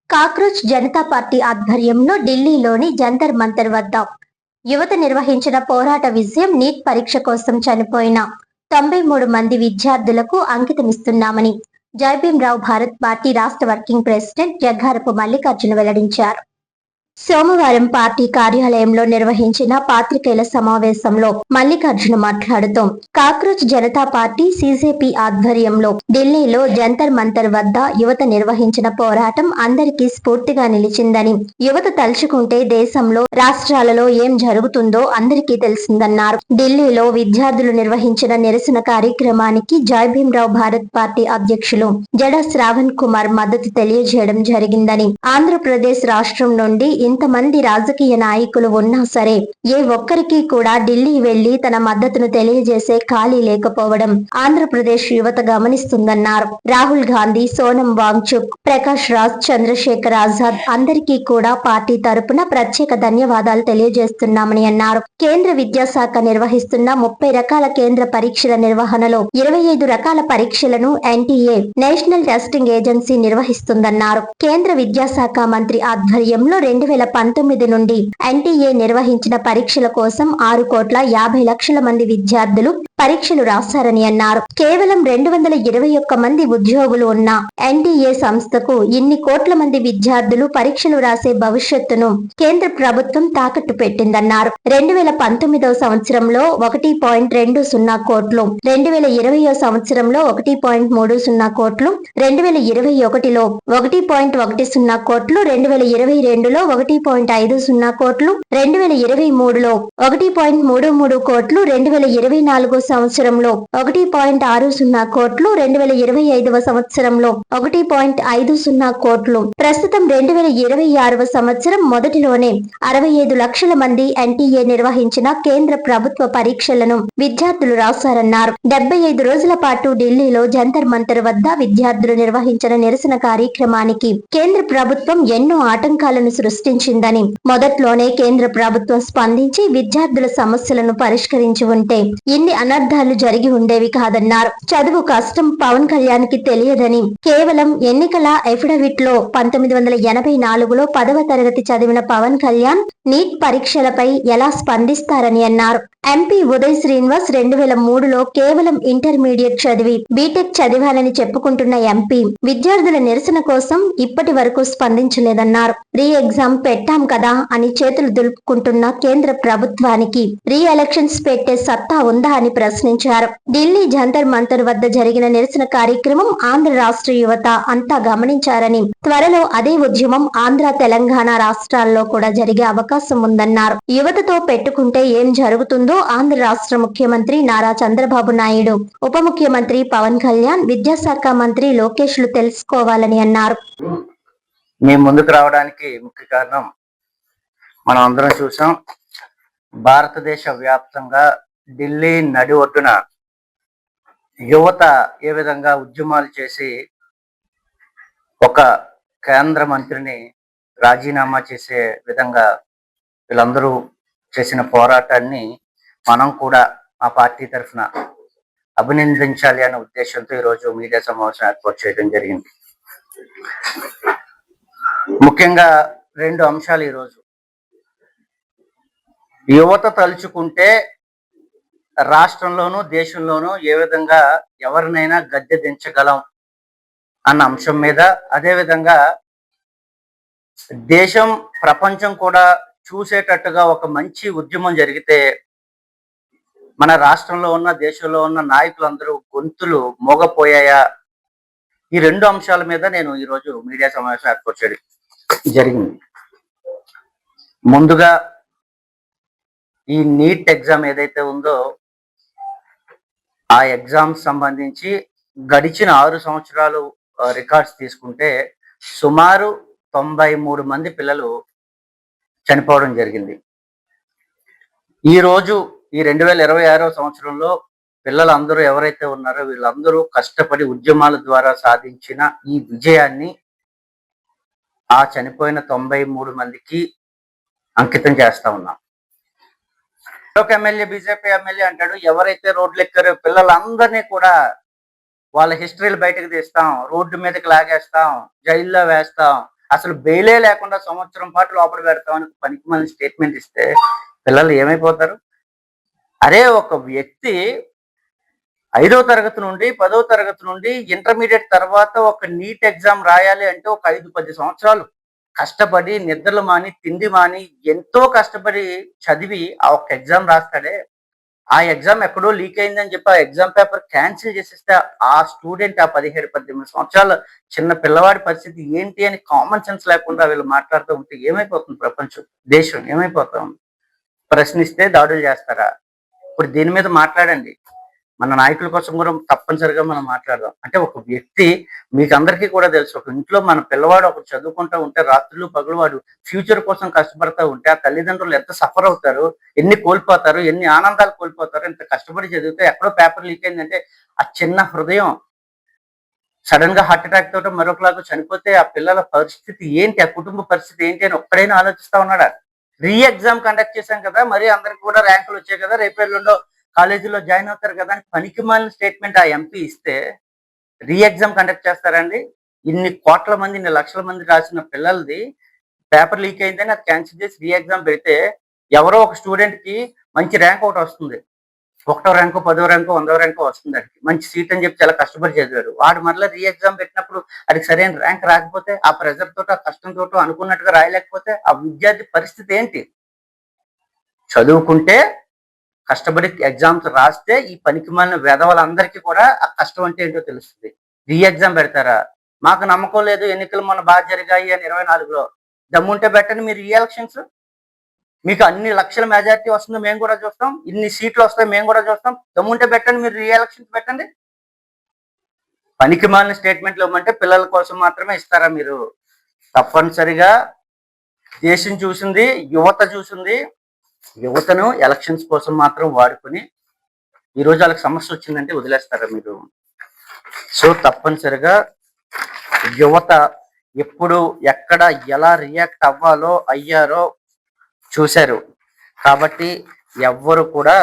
Cockroach Janata party ఆధ్వర్యంలో ఢిల్లీలోని జంతర్ మంతర్ వద్ద యువత నిర్వహించిన పోరాట విజయం నీట్ పరీక్ష కోసం చనిపోయిన 93 మంది విద్యార్థులకు అంకితమిస్తున్నామని జైభీంరావు భారత్ పార్టీ రాష్ట్ర వర్కింగ్ ప్రెసిడెంట్ జగ్గారపు మల్లికార్జున వెల్లడించారు. సోమవారం పార్టీ కార్యాలయంలో నిర్వహించిన పాత్రికేయుల సమావేశంలో మల్లికార్జున మాట్లాడుతూ కాక్రోచ్ జనతా పార్టీ సీజేపీ ఆధ్వర్యంలో ఢిల్లీలో జంతర్ మంతర్ వద్ద యువత నిర్వహించిన పోరాటం అందరికీ స్ఫూర్తిగా నిలిచిందని, యువత తలుచుకుంటే దేశంలో రాష్ట్రాలలో ఏం జరుగుతుందో అందరికీ తెలిసిందన్నారు. ఢిల్లీలో విద్యార్థులు నిర్వహించిన నిరసన కార్యక్రమానికి జైభీంరావు భారత్ పార్టీ అధ్యక్షులు జడ శ్రావణ్ కుమార్ మద్దతు తెలియజేయడం జరిగిందని, ఆంధ్రప్రదేశ్ రాష్ట్రం నుండి ఇంతమంది రాజకీయ నాయకులు ఉన్నా సరే ఏ ఒక్కరికి కూడా ఢిల్లీ వెళ్లి తన మద్దతును తెలియజేసే ఖాళీ లేకపోవడం ఆంధ్రప్రదేశ్ యువత గమనిస్తుందన్నారు. రాహుల్ గాంధీ, సోనం వాంగ్చుక్, ప్రకాష్ రాజ్, చంద్రశేఖర్ ఆజాద్ అందరికీ కూడా పార్టీ తరపున ప్రత్యేక ధన్యవాదాలు తెలియజేస్తున్నామని అన్నారు. కేంద్ర విద్యాశాఖ నిర్వహిస్తున్న 30 రకాల కేంద్ర పరీక్షల నిర్వహణలో 25 రకాల పరీక్షలను ఎన్టీఏ నేషనల్ టెస్టింగ్ ఏజెన్సీ నిర్వహిస్తుందన్నారు. కేంద్ర విద్యాశాఖ మంత్రి ఆధ్వర్యంలో 2019 నుండి ఎన్టీఏ నిర్వహించిన పరీక్షల కోసం 6,50,00,000 మంది విద్యార్థులు పరీక్షలు రాశారని అన్నారు. కేవలం 221 మంది ఉద్యోగులు ఉన్న ఎన్టీఏ సంస్థకు ఇన్ని కోట్ల మంది విద్యార్థులు పరీక్షలు రాసే భవిష్యత్తును కేంద్ర ప్రభుత్వం తాకట్టు పెట్టిందన్నారు. 2019 సంవత్సరంలో 1.20 కోట్లు, 2020 సంవత్సరంలో 1.30 కోట్లు, 2021లో 1.10 కోట్లు, 2022లో 1.50 కోట్లు, 2023లో 1.33 కోట్లు, 2024 సంవత్సరంలో 1.60 కోట్లు, 2025 సంవత్సరంలో 1.50 కోట్లు, ప్రస్తుతం 2026 సంవత్సరం మొదటిలోనే 65 లక్షల మంది ఎన్టీఏ నిర్వహించిన కేంద్ర ప్రభుత్వ పరీక్షలను విద్యార్థులు రాశారన్నారు. 75 రోజుల పాటు ఢిల్లీలో జంతర్ మంతర్ వద్ద విద్యార్థులు నిర్వహించిన నిరసన కార్యక్రమానికి కేంద్ర ప్రభుత్వం ఎన్నో ఆటంకాలను సృష్టించిందని, మొదట్లోనే కేంద్ర ప్రభుత్వం స్పందించి విద్యార్థుల సమస్యలను పరిష్కరించి ఉంటే ఇన్ని అనర్థాలు జరిగి ఉండేవి కాదన్నారు. చదువు కష్టం పవన్ కళ్యాణ్ కి తెలియదని, కేవలం ఎన్నికల ఎఫిడవిట్ లో 1984లో 10వ తరగతి చదివిన పవన్ కళ్యాణ్ నీట్ పరీక్షలపై ఎలా స్పందిస్తారని అన్నారు. ఎంపీ ఉదయ్ శ్రీనివాస్ 2003లో కేవలం ఇంటర్మీడియట్ చదివి బీటెక్ చదివానని చెప్పుకుంటున్న ఎంపీ విద్యార్థుల నిరసన కోసం ఇప్పటి వరకు స్పందించలేదన్నారు. రీ ఎగ్జామ్ పెట్టాం కదా అని చేతులు దులుపుకుంటున్న కేంద్ర ప్రభుత్వానికి రీ ఎలక్షన్స్ పెట్టే సత్తా ఉందా అని ప్రశ్నించారు. ఢిల్లీ జంతర్ మంతర్ వద్ద జరిగిన నిరసన కార్యక్రమం ఆంధ్ర రాష్ట్ర యువత అంతా గమనించారని, త్వరలో అదే ఉద్యమం ఆంధ్ర, తెలంగాణ రాష్ట్రాల్లో కూడా జరిగే అవకాశం ఉందన్నారు. యువతతో పెట్టుకుంటే ఏం జరుగుతుందో ఆంధ్ర రాష్ట్ర ముఖ్యమంత్రి నారా చంద్రబాబు నాయుడు, ఉప ముఖ్యమంత్రి పవన్ కళ్యాణ్, విద్యాశాఖ మంత్రి లోకేష్ లు తెలుసుకోవాలని అన్నారు. మేము ముందుకు రావడానికి ముఖ్య కారణం మనం అందరం చూసాం. భారతదేశ వ్యాప్తంగా ఢిల్లీ నడి ఒడ్డున యువత ఏ విధంగా ఉద్యమాలు చేసి ఒక కేంద్ర మంత్రిని రాజీనామా చేసే విధంగా వీళ్ళందరూ చేసిన పోరాటాన్ని మనం కూడా ఆ పార్టీ తరఫున అభినందించాలి అనే ఉద్దేశంతో ఈరోజు మీడియా సమావేశం ఏర్పాటు చేయడం జరిగింది. ముఖ్యంగా 2 అంశాలు. ఈరోజు యువత తలుచుకుంటే రాష్ట్రంలోనూ దేశంలోనూ ఏ విధంగా ఎవరినైనా గద్దె దించగలం అన్న అంశం మీద, అదేవిధంగా దేశం ప్రపంచం కూడా చూసేటట్టుగా ఒక మంచి ఉద్యమం జరిగితే మన రాష్ట్రంలో ఉన్న దేశంలో ఉన్న నాయకులందరూ గొంతులు మోగపోయాయా, ఈ 2 అంశాల మీద నేను ఈరోజు మీడియా సమావేశం ఏర్పాటు చేయడం జరిగింది. ముందుగా ఈ నీట్ ఎగ్జామ్ ఏదైతే ఉందో ఆ ఎగ్జామ్ సంబంధించి గడిచిన 6 సంవత్సరాలు రికార్డ్స్ తీసుకుంటే సుమారు 93 మంది పిల్లలు చనిపోవడం జరిగింది. ఈరోజు ఈ 2026 సంవత్సరంలో పిల్లలందరూ ఎవరైతే ఉన్నారో వీళ్ళందరూ కష్టపడి ఉద్యమాల ద్వారా సాధించిన ఈ విజయాన్ని ఆ చనిపోయిన 93 మందికి అంకితం చేస్తా ఉన్నాం. ఒక ఎమ్మెల్యే, బీజేపీ ఎమ్మెల్యే అంటాడు, ఎవరైతే రోడ్లు ఎక్కారో పిల్లలందరినీ కూడా వాళ్ళ హిస్టరీలు బయటకు తీస్తాం, రోడ్డు మీదకి లాగేస్తాం, జైల్లో వేస్తాం, అసలు బెయిలే లేకుండా సంవత్సరం పాటు లోపల పెడతామని పనికిమాలిన స్టేట్మెంట్ ఇస్తే పిల్లలు ఏమైపోతారు? అరే ఒక వ్యక్తి 5వ తరగతి నుండి 10వ తరగతి నుండి ఇంటర్మీడియట్ తర్వాత ఒక నీట్ ఎగ్జామ్ రాయాలి అంటే ఒక 5-10 సంవత్సరాలు కష్టపడి నిద్రలు మాని తిండి మాని ఎంతో కష్టపడి చదివి ఆ ఒక్క ఎగ్జామ్ రాస్తాడే. ఆ ఎగ్జామ్ ఎక్కడో లీక్ అయిందని చెప్పి ఆ ఎగ్జామ్ పేపర్ క్యాన్సిల్ చేసేస్తే ఆ స్టూడెంట్ ఆ 17-18 సంవత్సరాల చిన్న పిల్లవాడి పరిస్థితి ఏంటి అని కామన్ సెన్స్ లేకుండా వీళ్ళు మాట్లాడుతూ ఉంటే ఏమైపోతుంది ప్రపంచం, దేశం ఏమైపోతాం? ప్రశ్నిస్తే దాడులు చేస్తారా? ఇప్పుడు దీని మీద మాట్లాడండి. మన నాయకుల కోసం కూడా తప్పనిసరిగా మనం మాట్లాడదాం. అంటే ఒక వ్యక్తి మీకు అందరికీ కూడా తెలుసు, ఒక ఇంట్లో మన పిల్లవాడు ఒకరు చదువుకుంటూ ఉంటే రాత్రులు పగలు వాడు ఫ్యూచర్ కోసం కష్టపడతా ఉంటే ఆ తల్లిదండ్రులు ఎంత సఫర్ అవుతారు, ఎన్ని కోల్పోతారు, ఎన్ని ఆనందాలు కోల్పోతారు. ఇంత కష్టపడి చదివితే ఎక్కడో పేపర్ లీక్ అయిందంటే ఆ చిన్న హృదయం సడన్ గా హార్ట్ అటాక్ తోట మరొకలాగా చనిపోతే ఆ పిల్లల పరిస్థితి ఏంటి, ఆ కుటుంబ పరిస్థితి ఏంటి అని ఒక్కడైనా ఆలోచిస్తా ఉన్నాడా? రీ ఎగ్జామ్ కండక్ట్ చేశాం కదా, మరి అందరికి కూడా ర్యాంకులు వచ్చాయి కదా, రేపేళ్ళలో కాలేజీలో జాయిన్ అవుతారు కదా అని పనికిమాలిన స్టేట్మెంట్ ఆ ఎంపీ ఇస్తే రీ ఎగ్జామ్ కండక్ట్ చేస్తారండి? ఇన్ని కోట్ల మంది, ఇన్ని లక్షల మంది రాసిన పిల్లలది పేపర్ లీక్ అయిందని అది క్యాన్సిల్ చేసి రీ ఎగ్జామ్ పెడితే ఎవరో ఒక స్టూడెంట్ కి మంచి ర్యాంక్ ఒకటి వస్తుంది. 1వ ర్యాంకో 10వ ర్యాంకో 100వ ర్యాంకో వస్తుంది. అడికి మంచి సీట్ అని చెప్పి చాలా కష్టపడి చదివాడు. వాడు మరలా రీ ఎగ్జామ్ పెట్టినప్పుడు అడికి సరైన ర్యాంక్ రాకపోతే ఆ ప్రెజర్ తోటో ఆ కష్టంతోటో అనుకున్నట్టుగా రాయలేకపోతే ఆ విద్యార్థి పరిస్థితి ఏంటి? చదువుకుంటే కష్టపడి ఎగ్జామ్స్ రాస్తే ఈ పనికిమాలిన వెధవలందరికీ కూడా ఆ కష్టం అంటే ఏంటో తెలుస్తుంది. రీ ఎగ్జామ్ పెడతారా? మాకు నమ్మకం లేదు, ఎన్నికలు మొన్న బాగా జరిగాయి అని 24లో దమ్ముంటే పెట్టండి మీరు రీ ఎలక్షన్స్. మీకు అన్ని లక్షల మెజారిటీ వస్తుందో మేము కూడా చూస్తాం, ఇన్ని సీట్లు వస్తాయి మేము కూడా చూస్తాం. దమ్ముంటే పెట్టండి, మీరు రీ ఎలక్షన్స్ పెట్టండి. పనికిమాలిన స్టేట్మెంట్లు ఇవ్వమంటే పిల్లల కోసం మాత్రమే ఇస్తారా మీరు? తప్పనిసరిగా దేశం చూసింది, యువత చూసింది. యువతను ఎలక్షన్స్ కోసం మాత్రం వాడుకొని ఈ రోజు వాళ్ళకి సమస్య వచ్చిందంటే వదిలేస్తారా మీరు? సో తప్పనిసరిగా యువత ఎప్పుడు ఎక్కడ ఎలా రియాక్ట్ అవ్వాలో అయ్యారో చూశారు. కాబట్టి ఎవ్వరు కూడా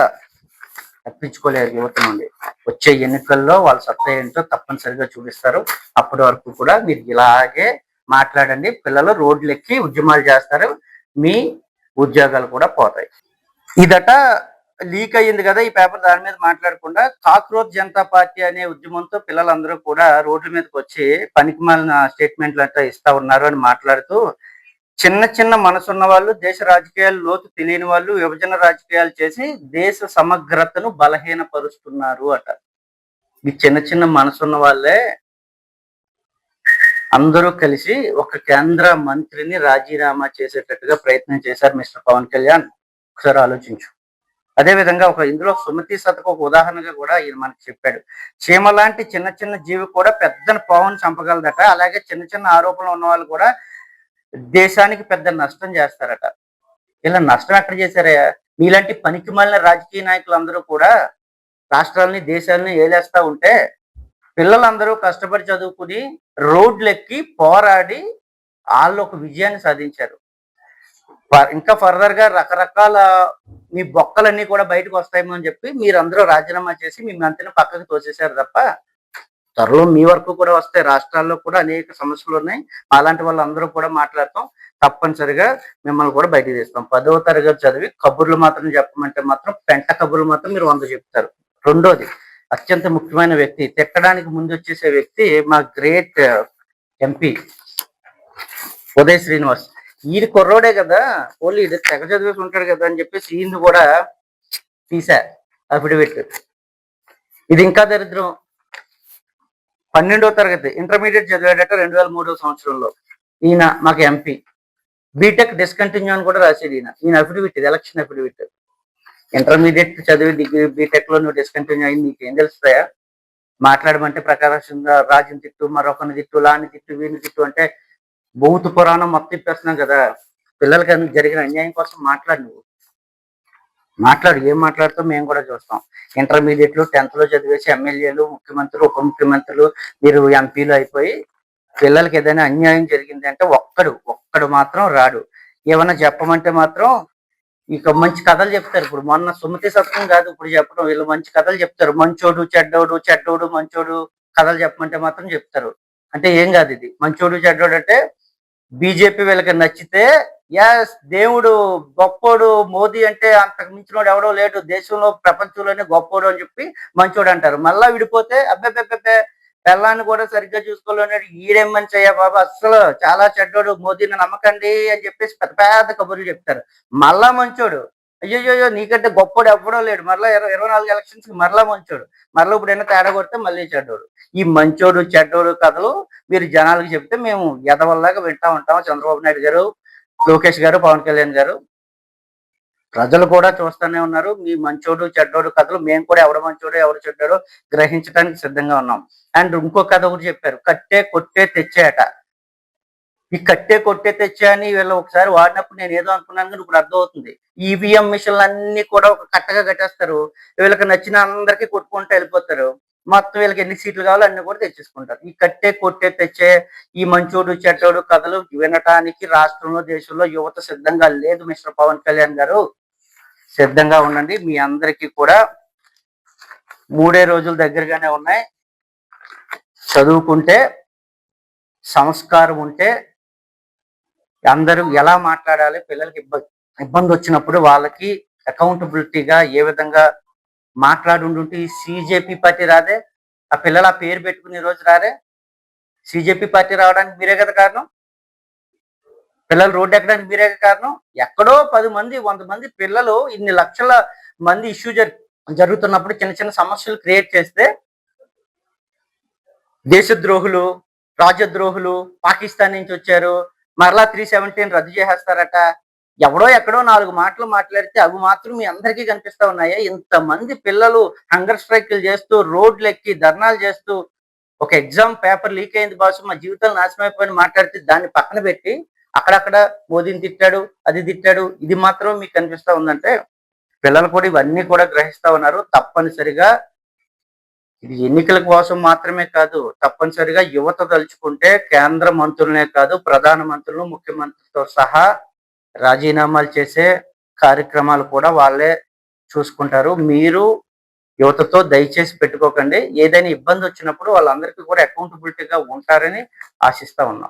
తప్పించుకోలేరు యువత నుండి. వచ్చే ఎన్నికల్లో వాళ్ళ సత్తా ఏంటో తప్పనిసరిగా చూపిస్తారు. అప్పటి వరకు కూడా మీరు ఇలాగే మాట్లాడండి. పిల్లలు రోడ్లు ఎక్కి ఉద్యమాలు చేస్తారు, మీ ఉద్యోగాలు కూడా పోతాయి. ఇదట లీక్ అయ్యింది కదా ఈ పేపర్, దాని మీద మాట్లాడకుండా కాక్రోచ్ జనతా పార్టీ అనే ఉద్యమంతో పిల్లలందరూ కూడా రోడ్ల మీదకి వచ్చి పనికిమాలిన స్టేట్మెంట్లు అంతా ఇస్తా ఉన్నారు అని మాట్లాడుతూ, చిన్న చిన్న మనసున్న వాళ్ళు, దేశ రాజకీయాలు లోతు తెలియని వాళ్ళు విభజన రాజకీయాలు చేసి దేశ సమగ్రతను బలహీనపరుస్తున్నారు అట. ఈ చిన్న చిన్న మనసున్న వాళ్ళే అందరూ కలిసి ఒక కేంద్ర మంత్రిని రాజీనామా చేసేటట్టుగా ప్రయత్నం చేశారు మిస్టర్ పవన్ కళ్యాణ్. ఒకసారి ఆలోచించు. అదే విధంగా ఇందులో సుమతి సతకు ఒక ఉదాహరణగా కూడా ఈయన మనకు చెప్పాడు. చీమ లాంటి చిన్న చిన్న జీవి కూడా పెద్ద పావును చంపగలదట. అలాగే చిన్న చిన్న ఆరోపణలు ఉన్న వాళ్ళు కూడా దేశానికి పెద్ద నష్టం చేస్తారట. ఇలా నష్టం ఎక్కడ చేశారయ్యా? మీలాంటి పనికిమాలిన రాజకీయ నాయకులు అందరూ కూడా రాష్ట్రాలని దేశాలని ఏలేస్తా ఉంటే పిల్లలందరూ కష్టపడి చదువుకుని రోడ్లెక్కి పోరాడి వాళ్ళు ఒక విజయాన్ని సాధించారు. ఇంకా ఫర్దర్ గా రకరకాల మీ బొక్కలన్నీ కూడా బయటకు వస్తాయేమో అని చెప్పి మీరందరూ రాజీనామా చేసి మీ మంత్రిని పక్కకు తోసేశారు తప్ప త్వరలో మీ వరకు కూడా వస్తాయి. రాష్ట్రాల్లో కూడా అనేక సమస్యలు ఉన్నాయి. అలాంటి వాళ్ళందరూ కూడా మాట్లాడతాం. తప్పనిసరిగా మిమ్మల్ని కూడా బయటకు తీస్తాం. 10వ తరగతి చదివి కబుర్లు మాత్రం చెప్పమంటే మాత్రం పెంట కబుర్లు మాత్రం మీరు 100 చెప్తారు. రెండోది, అత్యంత ముఖ్యమైన వ్యక్తి, తిట్టడానికి ముందు వచ్చేసే వ్యక్తి మా గ్రేట్ ఎంపీ ఉదయ్ శ్రీనివాస్. ఈయన కుర్రోడే కదా, ఓన్లీ తెగ చదివేసి ఉంటాడు కదా అని చెప్పేసి ఈయన కూడా తీసా అఫిడవిట్. ఇది ఇంకా దరిద్రం. 12వ తరగతి ఇంటర్మీడియట్ చదివాడట 2003వ సంవత్సరంలో. ఈయన మాకు ఎంపీ. బీటెక్ డిస్కంటిన్యూ అని కూడా రాశాడు ఈయన అఫిడవిట్, ఇది ఎలక్షన్ అఫిడవిట్. ఇంటర్మీడియట్ చదివి డిగ్రీ బీటెక్ లో నువ్వు డిస్కంటిన్యూ అయ్యి నీకేం తెలుస్తాయా? మాట్లాడమంటే ప్రకాశం రాజుని తిట్టు, మరొకరిని తిట్టు, లాని తిట్టు, వీరిని తిట్టు అంటే భూత పురాణం మొత్తం ఇప్పేస్తున్నాం కదా. పిల్లలకి జరిగిన అన్యాయం కోసం నువ్వు మాట్లాడు. ఏం మాట్లాడుతావు మేము కూడా చూస్తాం. ఇంటర్మీడియట్ లో 10th లో చదివేసి ఎమ్మెల్యేలు, ముఖ్యమంత్రులు, ఉప ముఖ్యమంత్రులు, మీరు ఎంపీలు అయిపోయి పిల్లలకి ఏదైనా అన్యాయం జరిగింది అంటే ఒక్కడు మాత్రం రాడు. ఏమన్నా చెప్పమంటే మాత్రం ఇక మంచి కథలు చెప్తారు. ఇప్పుడు మొన్న సుమతి సత్యం కాదు ఇప్పుడు చెప్పడం, వీళ్ళు మంచి కథలు చెప్తారు. మంచోడు చెడ్డోడు, చెడ్డోడు మంచోడు కథలు చెప్పమంటే మాత్రం చెప్తారు. అంటే ఏం కాదు ఇది. మంచోడు చెడ్డోడు అంటే బీజేపీ వీళ్ళకి నచ్చితే దేవుడు గొప్పోడు, మోదీ అంటే అంతకు మించినోడు ఎవడో లేడు దేశంలో, ప్రపంచంలోనే గొప్పోడు అని చెప్పి మంచోడు అంటారు. మళ్ళా విడిపోతే అబ్బెబ్బెబ్బెబ్బే పెళ్ళాన్ని కూడా సరిగ్గా చూసుకోలేనాడు, ఈడేం మంచి అయ్యా బాబా, అస్సలు చాలా చెడ్డోడు, మోదీని నమ్మకండి అని చెప్పేసి పెద్ద పెద్ద కబుర్లు చెప్తారు. మళ్ళా మంచోడు, అయ్యో నీకంటే గొప్పోడు ఎవ్వడో లేడు, మరలా 24 ఎలక్షన్స్ కి మరలా మంచోడు, మరలా ఇప్పుడు ఏమైనా తేడా కొడితే మళ్ళీ చెడ్డోడు. ఈ మంచోడు చెడ్డోడు కథలు మీరు జనాలకు చెప్తే మేము ఎదవల్లాగా వింటా ఉంటాం. చంద్రబాబు నాయుడు గారు, లోకేష్ గారు, పవన్ కళ్యాణ్ గారు, ప్రజలు కూడా చూస్తూనే ఉన్నారు. మీ మంచోడు చెడ్డోడు కథలు మేము కూడా ఎవడు మంచోడు ఎవరు చెడ్డోడో గ్రహించడానికి సిద్ధంగా ఉన్నాం. అండ్ ఇంకో కథ ఒకటి చెప్పారు, కట్టే కొట్టే తెచ్చేట. ఈ కట్టే కొట్టే తెచ్చే అని వీళ్ళు ఒకసారి వాడినప్పుడు నేను ఏదో అనుకున్నాను, కానీ ఇప్పుడు అర్థమవుతుంది. ఈవీఎం మిషన్లు అన్ని కూడా ఒక కట్టగా కట్టేస్తారు, వీళ్ళకి నచ్చిన అందరికీ కొట్టుకుంటూ వెళ్ళిపోతారు. మొత్తం వీళ్ళకి ఎన్ని సీట్లు కావాలో అన్ని కూడా తెచ్చేసుకుంటారు. ఈ కట్టే కొట్టే తెచ్చే ఈ మంచోడు చెడ్డోడు కథలు వినటానికి రాష్ట్రంలో దేశంలో యువత సిద్ధంగా లేదు. మిస్టర్ పవన్ కళ్యాణ్ గారు సిద్ధంగా ఉండండి. మీ అందరికీ కూడా 3 రోజులు దగ్గరగానే ఉన్నాయి. చదువుకుంటే, సంస్కారం ఉంటే, అందరూ ఎలా మాట్లాడాలి, పిల్లలకి ఇబ్బంది వచ్చినప్పుడు వాళ్ళకి అకౌంటబిలిటీగా ఏ విధంగా మాట్లాడుంటుంటే ఈ సిజేపీ పార్టీ రాదే, ఆ పిల్లలు ఆ పేరు పెట్టుకునే రోజు రారే. సిజేపీ పార్టీ రావడానికి మీరే కదా కారణం, పిల్లలు రోడ్డు ఎక్కడానికి మీరే కారణం. ఎక్కడో 10 మంది 100 మంది పిల్లలు ఇన్ని లక్షల మంది ఇష్యూ జరుగుతున్నప్పుడు చిన్న చిన్న సమస్యలు క్రియేట్ చేస్తే దేశద్రోహులు, రాజద్రోహులు, పాకిస్తాన్ నుంచి వచ్చారు, మరలా 317 రద్దు చేసేస్తారట, ఎవడో ఎక్కడో 4 మాటలు మాట్లాడితే అవి మాత్రం మీ అందరికీ కనిపిస్తా ఉన్నాయా? ఇంతమంది పిల్లలు హంగర్ స్ట్రైక్లు చేస్తూ, రోడ్లు ఎక్కి ధర్నాలు చేస్తూ, ఒక ఎగ్జామ్ పేపర్ లీక్ అయింది బాసు, మా జీవితాలు నాశనం అయిపోయిన మాట్లాడితే దాన్ని పక్కన పెట్టి అక్కడక్కడ మోదీని తిట్టాడు, అది తిట్టాడు, ఇది మాత్రం మీకు కనిపిస్తా ఉందంటే పిల్లలు కూడా ఇవన్నీ కూడా గ్రహిస్తా ఉన్నారు. తప్పనిసరిగా ఇది ఎన్నికల కోసం మాత్రమే కాదు, తప్పనిసరిగా యువత తలుచుకుంటే కేంద్ర మంత్రులనే కాదు, ప్రధాన మంత్రులు, ముఖ్యమంత్రితో సహా రాజీనామాలు చేసే కార్యక్రమాలు కూడా వాళ్ళే చూసుకుంటారు. మీరు యువతతో దయచేసి పెట్టుకోకండి. ఏదైనా ఇబ్బంది వచ్చినప్పుడు వాళ్ళందరికీ కూడా అకౌంటబిలిటీగా ఉంటారని ఆశిస్తా ఉన్నాం.